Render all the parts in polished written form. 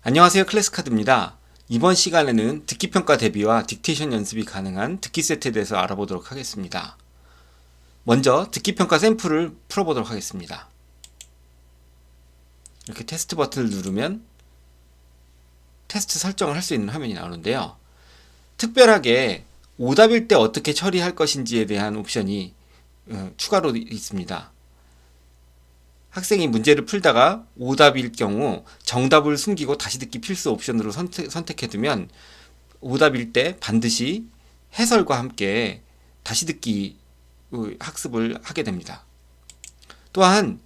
안녕하세요, 클래스카드입니다. 이번 시간에는 듣기평가 대비와 딕테이션 연습이 가능한 듣기 세트에 대해서 알아보도록 하겠습니다. 먼저 듣기평가 샘플을 풀어보도록 하겠습니다. 이렇게 테스트 버튼을 누르면 테스트 설정을 할 수 있는 화면이 나오는데요. 특별하게 오답일 때 어떻게 처리할 것인지에 대한 옵션이 추가로 있습니다. 학생이 문제를 풀다가 오답일 경우 정답을 숨기고 다시 듣기 필수 옵션으로 선택해두면 오답일 때 반드시 해설과 함께 다시 듣기 학습을 하게 됩니다. 또한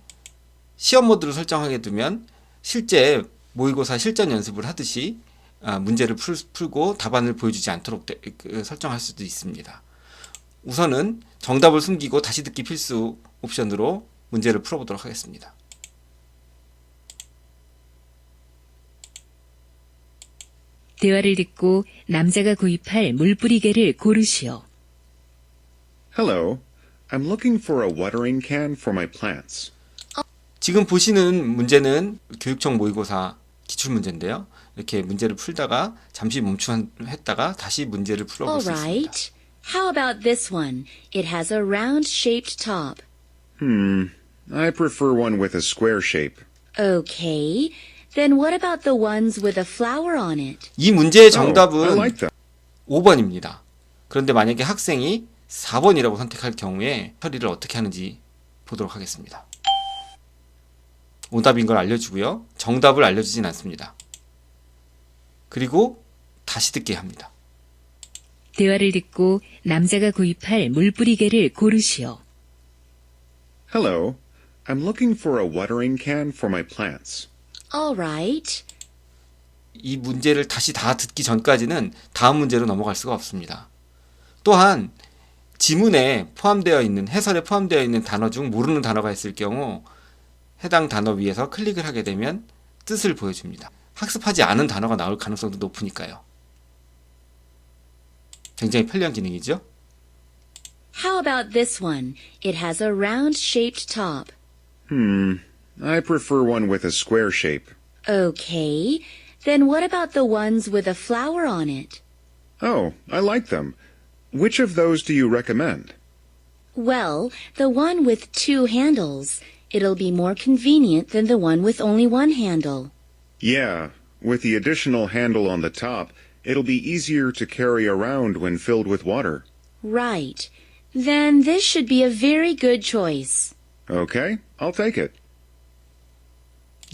시험 모드로 설정하게 두면 실제 모의고사 실전 연습을 하듯이 문제를 풀고 답안을 보여주지 않도록 설정할 수도 있습니다. 우선은 정답을 숨기고 다시 듣기 필수 옵션으로 문제를 풀어보도록 하겠습니다. 대화를 듣고 남자가 구입할 물뿌리개를 고르시오. Hello, I'm looking for a watering can for my plants. 지금 보시는 문제는 교육청 모의고사 기출문제인데요. 이렇게 문제를 풀다가 잠시 멈춤했다가 다시 문제를 풀어볼 수 있습니다. Alright. How about this one? It has a round-shaped top. I prefer one with a square shape. Okay. Then what about the ones with a flower on it? 이 문제의 I 정답은 like that. 5번입니다. 그런데 만약에 학생이 4번이라고 선택할 경우에 처리를 어떻게 하는지 보도록 하겠습니다. 오답인 걸 알려주고요. 정답을 알려주진 않습니다. 그리고 다시 듣게 합니다. 대화를 듣고 남자가 구입할 물뿌리개를 고르시오. Hello, I'm looking for a watering can for my plants. Alright. 이 문제를 다시 다 듣기 전까지는 다음 문제로 넘어갈 수가 없습니다. 또한 지문에 포함되어 있는 해설에 포함되어 있는 단어 중 모르는 단어가 있을 경우 해당 단어 위에서 클릭을 하게 되면 뜻을 보여줍니다. 학습하지 않은 단어가 나올 가능성도 높으니까요. 굉장히 편리한 기능이죠. How about this one? It has a round-shaped top. I prefer one with a square shape. Okay. Then what about the ones with a flower on it? Oh, I like them. Which of those do you recommend? Well, the one with two handles. It'll be more convenient than the one with only one handle. Yeah, with the additional handle on the top, it'll be easier to carry around when filled with water. Right. Then this should be a very good choice. Okay, I'll take it.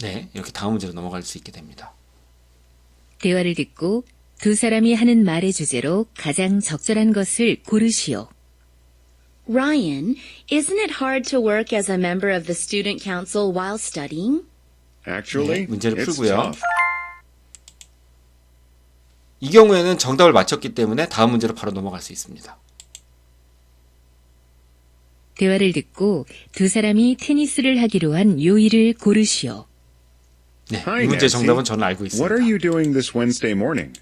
네, 이렇게 다음 문제로 넘어갈 수 있게 됩니다. 대화를 듣고 두 사람이 하는 말의 주제로 가장 적절한 것을 고르시오. Ryan, isn't it hard to work as a member of the student council while studying? Actually, 네, 문제를 it's 풀고요. tough. 이 경우에는 정답을 맞췄기 때문에 다음 문제로 바로 넘어갈 수 있습니다. 대화를 듣고 두 사람이 테니스를 하기로 한 요일을 고르시오. 네, Hi, 이 문제 Nancy. 정답은 저는 알고 What are 있습니다. you doing this Wednesday morning?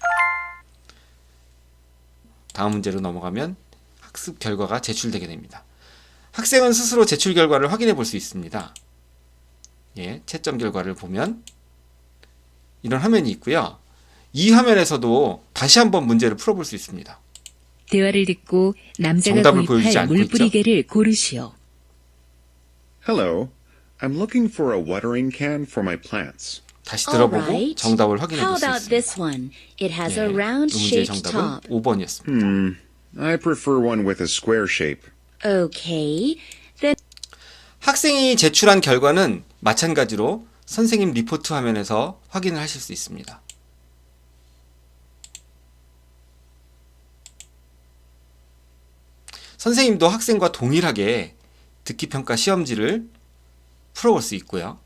다음 문제로 넘어가면 학습 결과가 제출되게 됩니다. 학생은 스스로 제출 결과를 확인해 볼 수 있습니다. 예, 채점 결과를 보면 이런 화면이 있고요. 이 화면에서도 다시 한번 문제를 풀어볼 수 있습니다. 대화를 듣고 남자가 정답을 보여주지 구입할 않고 물뿌리개를 고르시오. Hello, I'm looking for a watering can for my plants. 다시 들어보고 Alright. 정답을 확인해 How 볼 수 about 있습니다. this one? It has 예, a 이 문제의 round-shaped 정답은 top. 5번이었습니다. I prefer one with a square shape. Okay. Then 학생이 제출한 결과는 마찬가지로 선생님 리포트 화면에서 확인을 하실 수 있습니다. 선생님도 학생과 동일하게 듣기평가 시험지를 풀어볼 수 있고요.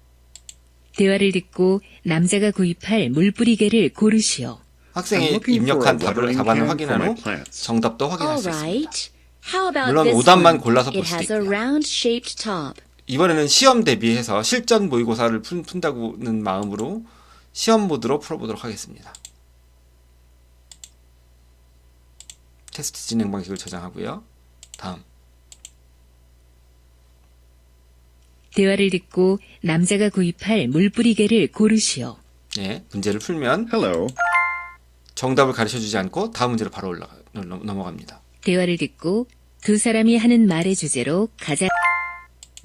대화를 듣고 남자가 구입할 물뿌리개를 고르시오. 학생이 I'm looking for 입력한 a watering 답안을 can 확인한 for 후 my plants. 정답도 확인할 수 있습니다. Alright. How about 물론 this 오답만 one? 골라서 볼 It 수도 has a 있고요. round-shaped top. 이번에는 시험 대비해서 실전 모의고사를 푼다는 마음으로 시험 모드로 풀어보도록 하겠습니다. 테스트 진행 방식을 저장하고요. 다음. 대화를 듣고 남자가 구입할 물뿌리개를 고르시오. 네, 문제를 풀면 Hello. 정답을 가르쳐주지 않고 다음 문제로 바로 넘어갑니다. 대화를 듣고 두 사람이 하는 말의 주제로 가장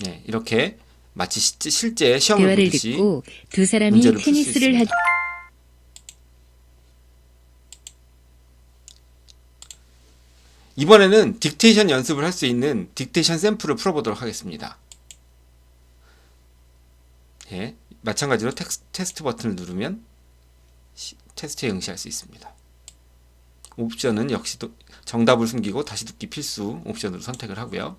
네, 이렇게 마치 실제 시험을 대화를 보듯이 듣고 두 사람이 문제를 풀 수 테니스를 있습니다. 하기 이번에는 딕테이션 연습을 할 수 있는 딕테이션 샘플을 풀어보도록 하겠습니다. 예, 마찬가지로 테스트 버튼을 누르면 테스트에 응시할 수 있습니다. 옵션은 역시 또 정답을 숨기고 다시 듣기 필수 옵션으로 선택을 하고요.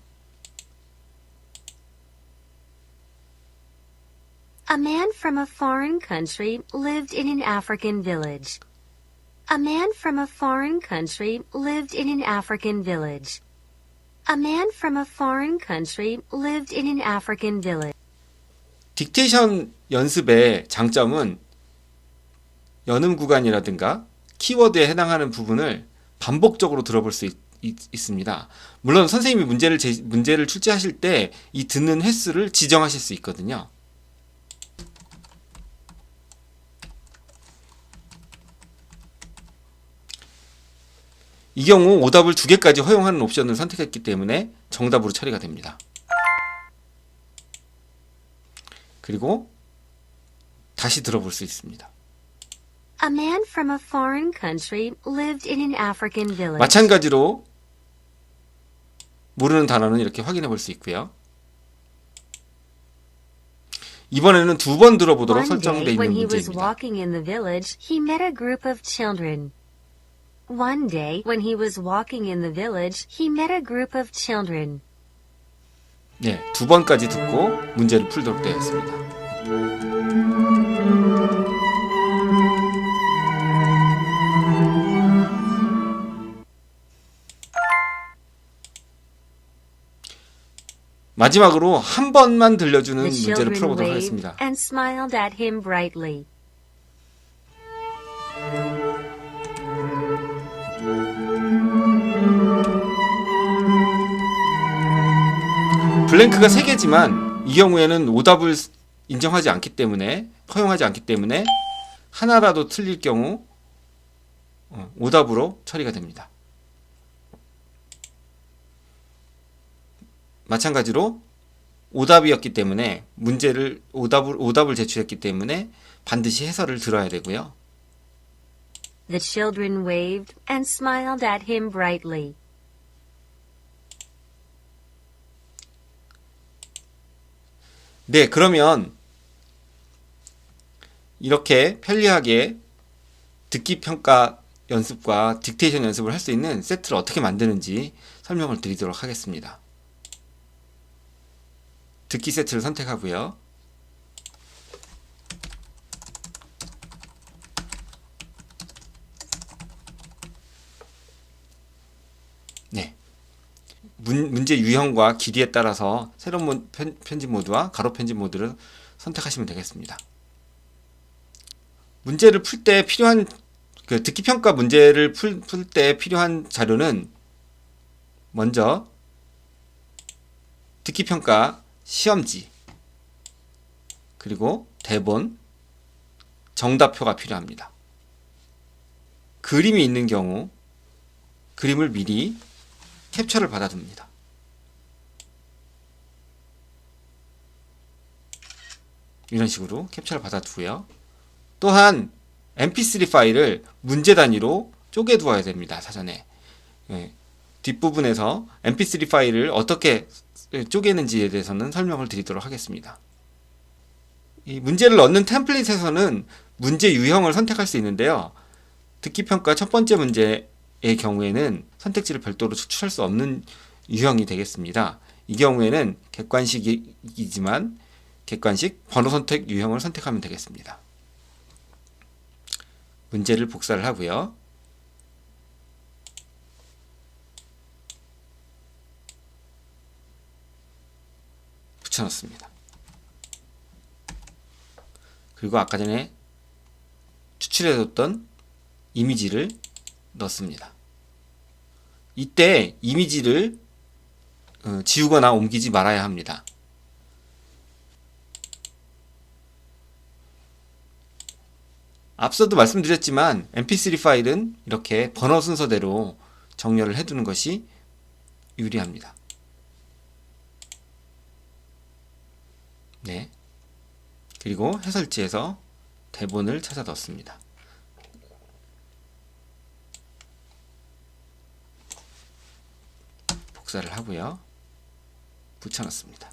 A man from a foreign country lived in an African village. A man from a foreign country lived in an African village. A man from a foreign country lived in an African village. 딕테이션 연습의 장점은 연음 구간이라든가 키워드에 해당하는 부분을 반복적으로 들어볼 수 있습니다. 물론 선생님이 문제를 출제하실 때 이 듣는 횟수를 지정하실 수 있거든요. 이 경우 오답을 2개까지 허용하는 옵션을 선택했기 때문에 정답으로 처리가 됩니다. 그리고 다시 들어볼 수 있습니다. A man from a foreign country lived in an African village. 마찬가지로 모르는 단어는 이렇게 확인해 볼 수 있고요. 이번에는 2번 들어보도록 One 설정되어 day, when 있는 he was 문제입니다. walking in the village, he met a group of children. One day, when he was walking in the village, he met a group of children. 네, 2번까지 듣고 문제를 풀도록 되어 있습니다. 마지막으로 한 번만 들려주는 The 문제를 children 풀어보도록 waved 하겠습니다. and smiled at him brightly. 블랭크가 3개지만 이 경우에는 오답을 인정하지 않기 때문에 허용하지 않기 때문에 하나라도 틀릴 경우 오답으로 처리가 됩니다. 마찬가지로 오답이었기 때문에 오답을 제출했기 때문에 반드시 해설을 들어야 되고요. The children waved and smiled at him brightly. 네, 그러면 이렇게 편리하게 듣기 평가 연습과 딕테이션 연습을 할 수 있는 세트를 어떻게 만드는지 설명을 드리도록 하겠습니다. 듣기 세트를 선택하고요. 네. 문제 유형과 길이에 따라서 세로 편집 모드와 가로 편집 모드를 선택하시면 되겠습니다. 문제를 풀 때 필요한 듣기 평가 문제를 풀 때 필요한 자료는 먼저 듣기 평가 시험지 그리고 대본, 정답표가 필요합니다. 그림이 있는 경우 그림을 미리 캡처를 받아둡니다. 이런 식으로 캡처를 받아두고요. 또한 mp3 파일을 문제 단위로 쪼개두어야 됩니다. 사전에. 뒷부분에서 mp3 파일을 어떻게 쪼개는지에 대해서는 설명을 드리도록 하겠습니다. 이 문제를 넣는 템플릿에서는 문제 유형을 선택할 수 있는데요. 듣기평가 첫 번째 문제의 경우에는 선택지를 별도로 추출할 수 없는 유형이 되겠습니다. 이 경우에는 객관식이지만 객관식 번호 선택 유형을 선택하면 되겠습니다. 문제를 복사를 하고요. 붙여넣습니다. 그리고 아까 전에 추출해뒀던 이미지를 넣습니다. 이때 이미지를 지우거나 옮기지 말아야 합니다. 앞서도 말씀드렸지만 mp3 파일은 이렇게 번호 순서대로 정렬을 해두는 것이 유리합니다. 네. 그리고 해설지에서 대본을 찾아 넣습니다. 복사를 하고요. 붙여넣습니다.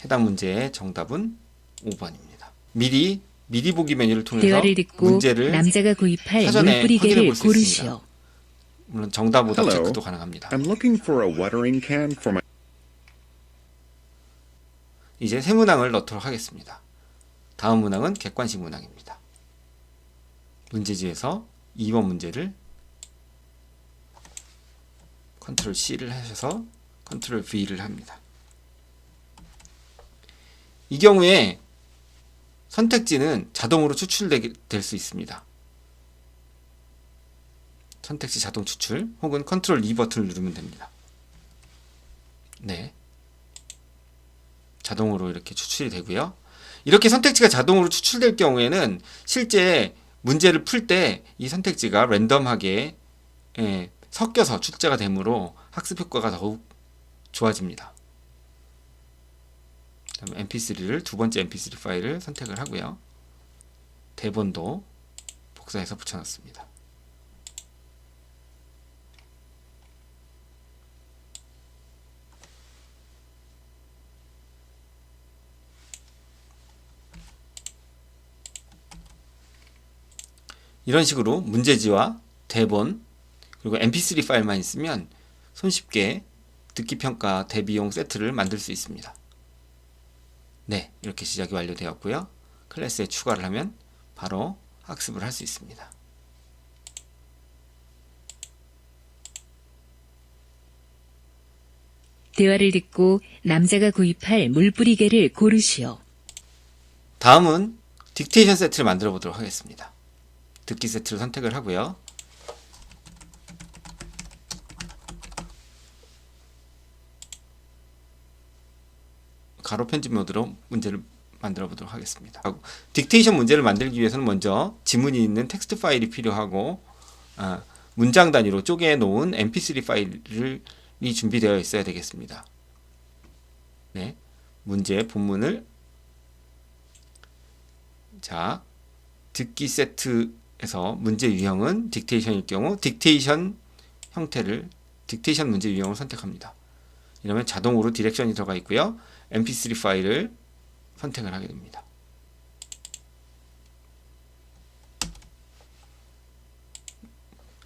해당 문제의 정답은 5번입니다. 미리 보기 메뉴를 통해서 대화를 듣고 문제를 남자가 구입할 사전에 물뿌리개를 확인해 볼 수 고르시오. 있습니다. 물론 정답 오답 Hello. 체크도 가능합니다. I'm looking for a watering can for my 이제 새 문항을 넣도록 하겠습니다. 다음 문항은 객관식 문항입니다. 문제지에서 2번 문제를 컨트롤 C를 하셔서 컨트롤 V를 합니다. 이 경우에 선택지는 자동으로 추출될 수 있습니다. 선택지 자동 추출 혹은 컨트롤 E 버튼을 누르면 됩니다. 네. 자동으로 이렇게 추출이 되고요. 이렇게 선택지가 자동으로 추출될 경우에는 실제 문제를 풀 때 이 선택지가 랜덤하게 섞여서 출제가 되므로 학습 효과가 더욱 좋아집니다. 그다음에 mp3를 두 번째 mp3 파일을 선택을 하고요. 대본도 복사해서 붙여넣습니다. 이런 식으로 문제지와 대본 그리고 mp3 파일만 있으면 손쉽게 듣기평가 대비용 세트를 만들 수 있습니다. 네, 이렇게 시작이 완료되었고요. 클래스에 추가를 하면 바로 학습을 할 수 있습니다. 대화를 듣고 남자가 구입할 물뿌리개를 고르시오. 다음은 딕테이션 세트를 만들어 보도록 하겠습니다. 듣기 세트를 선택을 하고요. 가로 편집 모드로 문제를 만들어 보도록 하겠습니다. 딕테이션 문제를 만들기 위해서는 먼저 지문이 있는 텍스트 파일이 필요하고 문장 단위로 쪼개 놓은 mp3 파일이 준비되어 있어야 되겠습니다. 네, 문제 본문을 자 듣기 세트에서 문제 유형은 딕테이션일 경우 딕테이션 문제 유형을 선택합니다. 이러면 자동으로 디렉션이 들어가 있고요. mp3 파일을 선택을 하게 됩니다.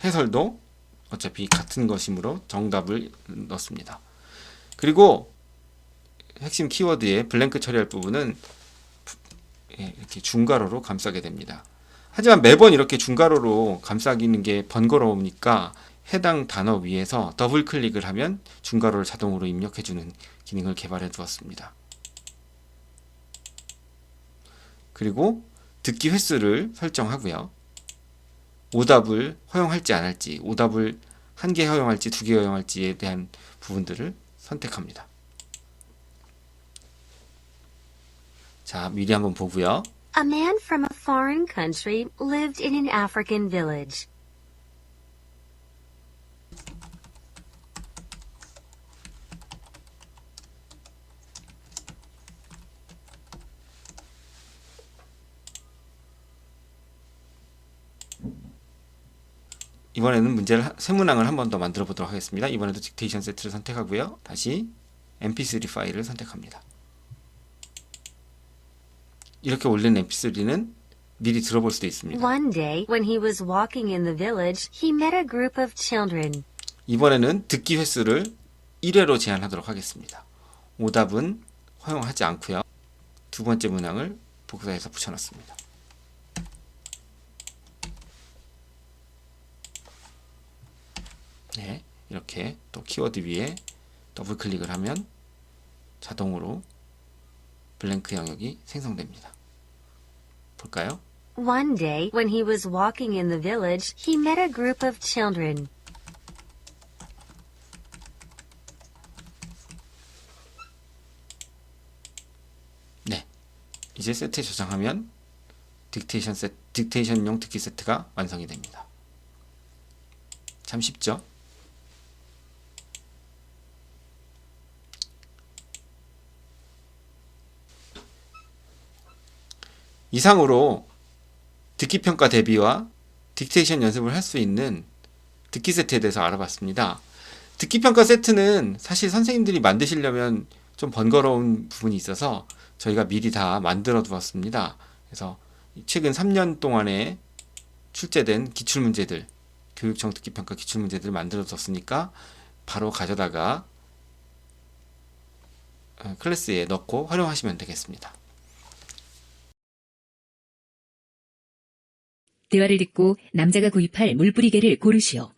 해설도 어차피 같은 것이므로 정답을 넣습니다. 그리고 핵심 키워드에 블랭크 처리할 부분은 이렇게 중괄호로 감싸게 됩니다. 하지만 매번 이렇게 중괄호로 감싸기는 게 번거로우니까 해당 단어 위에서 더블 클릭을 하면 중괄호를 자동으로 입력해주는 기능을 개발해 두었습니다. 그리고 듣기 횟수를 설정하고요. 오답을 허용할지 안 할지, 오답을 1개 허용할지 2개 허용할지에 대한 부분들을 선택합니다. 자, 미리 한번 보고요. A man from a foreign country lived in an African village. 이번에는 새 문항을 한 번 더 만들어 보도록 하겠습니다. 이번에도 딕테이션 세트를 선택하고요. 다시 mp3 파일을 선택합니다. 이렇게 올린 mp3는 미리 들어볼 수도 있습니다. One day, when he was walking in the village, he met a group of children. 이번에는 듣기 횟수를 1회로 제한하도록 하겠습니다. 오답은 허용하지 않고요. 두 번째 문항을 복사해서 붙여넣습니다. 네, 이렇게 또 키워드 위에 더블 클릭을 하면 자동으로 블랭크 영역이 생성됩니다. 볼까요? One day, when he was walking in the village, he met a group of children. 네, 이제 세트에 저장하면 딕테이션용 듣기 세트가 완성이 됩니다. 참 쉽죠? 이상으로 듣기평가 대비와 딕테이션 연습을 할 수 있는 듣기 세트에 대해서 알아봤습니다. 듣기평가 세트는 사실 선생님들이 만드시려면 좀 번거로운 부분이 있어서 저희가 미리 다 만들어 두었습니다. 그래서 최근 3년 동안에 출제된 기출문제들, 교육청 듣기평가 기출문제들을 만들어 뒀으니까 바로 가져다가 클래스에 넣고 활용하시면 되겠습니다. 대화를 듣고 남자가 구입할 물뿌리개를 고르시오.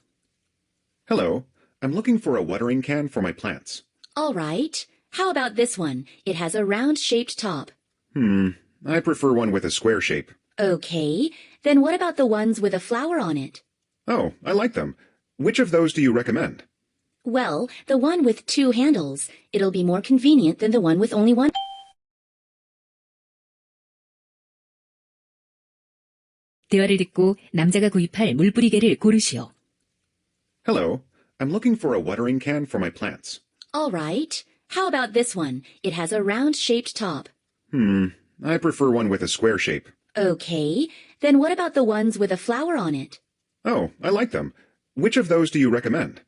Hello, I'm looking for a watering can for my plants. All right. How about this one? It has a round-shaped top. I prefer one with a square shape. Okay. Then what about the ones with a flower on it? Oh, I like them. Which of those do you recommend? Well, the one with 2 handles. It'll be more convenient than the one with only one. 대화를 듣고 남자가 구입할 물뿌리개를 고르시오. Hello, I'm looking for a watering can for my plants. All right. How about this one? It has a round-shaped top. I prefer one with a square shape. Okay. Then what about the ones with a flower on it? Oh, I like them. Which of those do you recommend?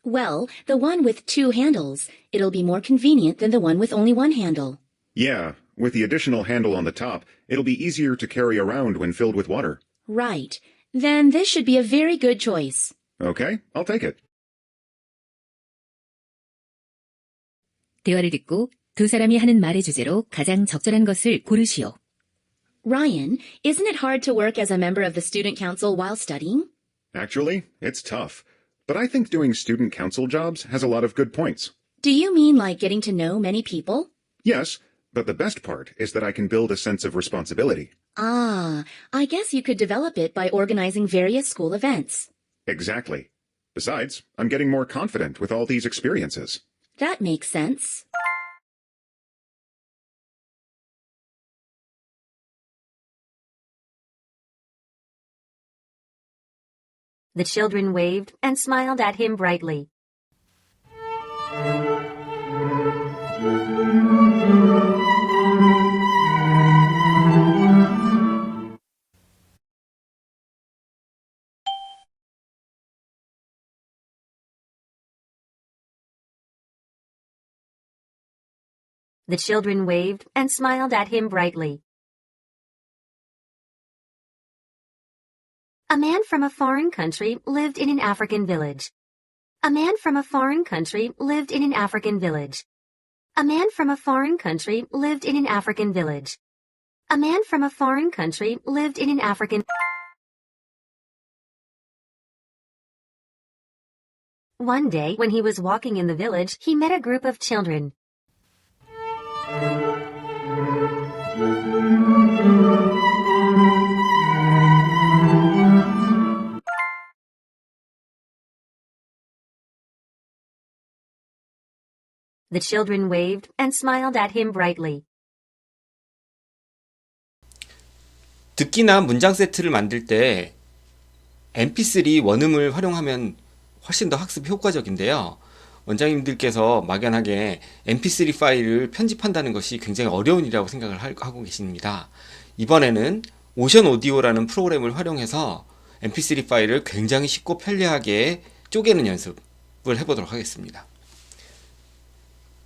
Well, the one with 2 handles. It'll be more convenient than the one with only one handle. Yeah, with the additional handle on the top, it'll be easier to carry around when filled with water. Right. Then this should be a very good choice. Okay, I'll take it. 대화를 듣고 두 사람이 하는 말의 주제로 가장 적절한 것을 고르시오. Ryan, isn't it hard to work as a member of the student council while studying? Actually, it's tough. But I think doing student council jobs has a lot of good points. Do you mean like getting to know many people? Yes, but the best part is that I can build a sense of responsibility. Ah, I guess you could develop it by organizing various school events. Exactly. Besides, I'm getting more confident with all these experiences. That makes sense. The children waved and smiled at him brightly. The children waved and smiled at him brightly. A man from a foreign country lived in an African village. A man from a foreign country lived in an African village. A man from a foreign country lived in an African village. A man from a foreign country lived in an African. One day, when he was walking in the village, he met a group of children. The children waved and smiled at him brightly. 듣기나 문장 세트를 만들 때 mp3 원음을 활용하면 훨씬 더 학습이 효과적인데요. 원장님들께서 막연하게 mp3 파일을 편집한다는 것이 굉장히 어려운 일이라고 생각을 하고 계십니다. 이번에는 오션 오디오라는 프로그램을 활용해서 mp3 파일을 굉장히 쉽고 편리하게 쪼개는 연습을 해보도록 하겠습니다.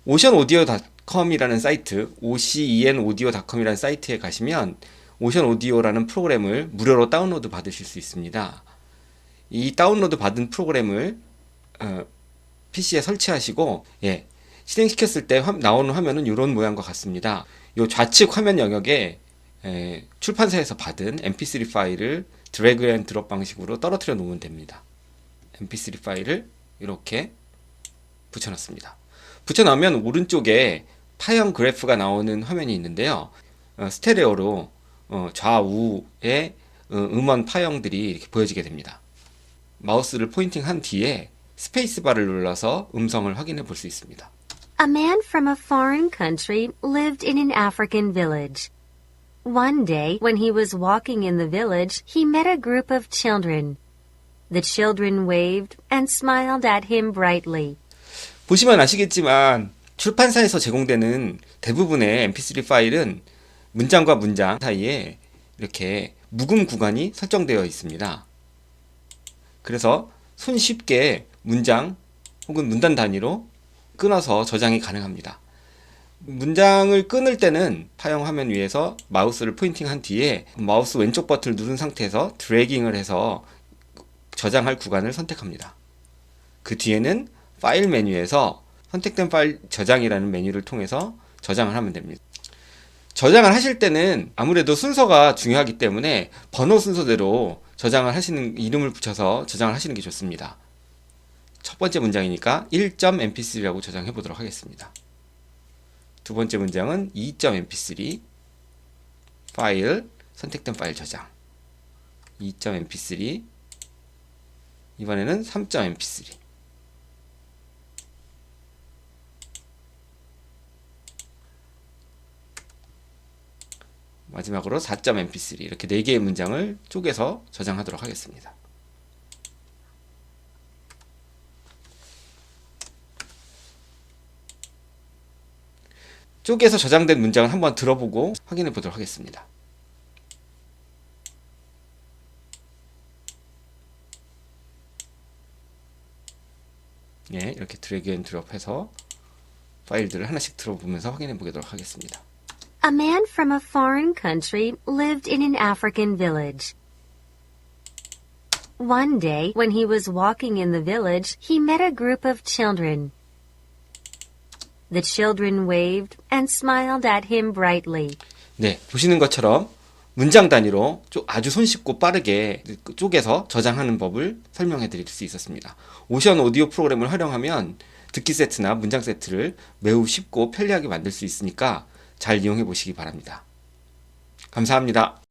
oceanaudio.com이라는 사이트, ocenaudio.com이라는 사이트에 가시면 오션 오디오라는 프로그램을 무료로 다운로드 받으실 수 있습니다. 이 다운로드 받은 프로그램을 PC에 설치하시고 실행시켰을 때 나오는 화면은 이런 모양과 같습니다. 이 좌측 화면 영역에 출판사에서 받은 mp3 파일을 드래그 앤 드롭 방식으로 떨어뜨려 놓으면 됩니다. mp3 파일을 이렇게 붙여놨습니다. 붙여놓으면 오른쪽에 파형 그래프가 나오는 화면이 있는데요. 스테레오로 좌우에 음원 파형들이 이렇게 보여지게 됩니다. 마우스를 포인팅한 뒤에 스페이스바를 눌러서 음성을 확인해 볼 수 있습니다. A man from a foreign country lived in an African village. One day, when he was walking in the village, he met a group of children. The children waved and smiled at him brightly. 보시면 아시겠지만 출판사에서 제공되는 대부분의 mp3 파일은 문장과 문장 사이에 이렇게 묵음 구간이 설정되어 있습니다. 그래서 손쉽게 문장 혹은 문단 단위로 끊어서 저장이 가능합니다. 문장을 끊을 때는 파형 화면 위에서 마우스를 포인팅한 뒤에 마우스 왼쪽 버튼을 누른 상태에서 드래깅을 해서 저장할 구간을 선택합니다. 그 뒤에는 파일 메뉴에서 선택된 파일 저장이라는 메뉴를 통해서 저장을 하면 됩니다. 저장을 하실 때는 아무래도 순서가 중요하기 때문에 번호 순서대로 저장을 하시는, 이름을 붙여서 저장을 하시는 게 좋습니다. 첫 번째 문장이니까 1.mp3라고 저장해 보도록 하겠습니다. 두 번째 문장은 2.mp3 파일, 선택된 파일 저장 2.mp3, 이번에는 3.mp3. 마지막으로 4.mp3 이렇게 4개의 문장을 쪼개서 저장하도록 하겠습니다. 쪼개서 저장된 문장을 한번 들어보고 확인해 보도록 하겠습니다. 예, 이렇게 드래그 앤 드롭해서 파일들을 하나씩 들어보면서 확인해 보도록 하겠습니다. A man from a foreign country lived in an African village. One day, when he was walking in the village, he met a group of children. The children waved and smiled at him brightly. 네, 보시는 것처럼 문장 단위로 아주 손쉽고 빠르게 쪼개서 저장하는 법을 설명해 드릴 수 있었습니다. 오션 오디오 프로그램을 활용하면 듣기 세트나 문장 세트를 매우 쉽고 편리하게 만들 수 있으니까 잘 이용해 보시기 바랍니다. 감사합니다.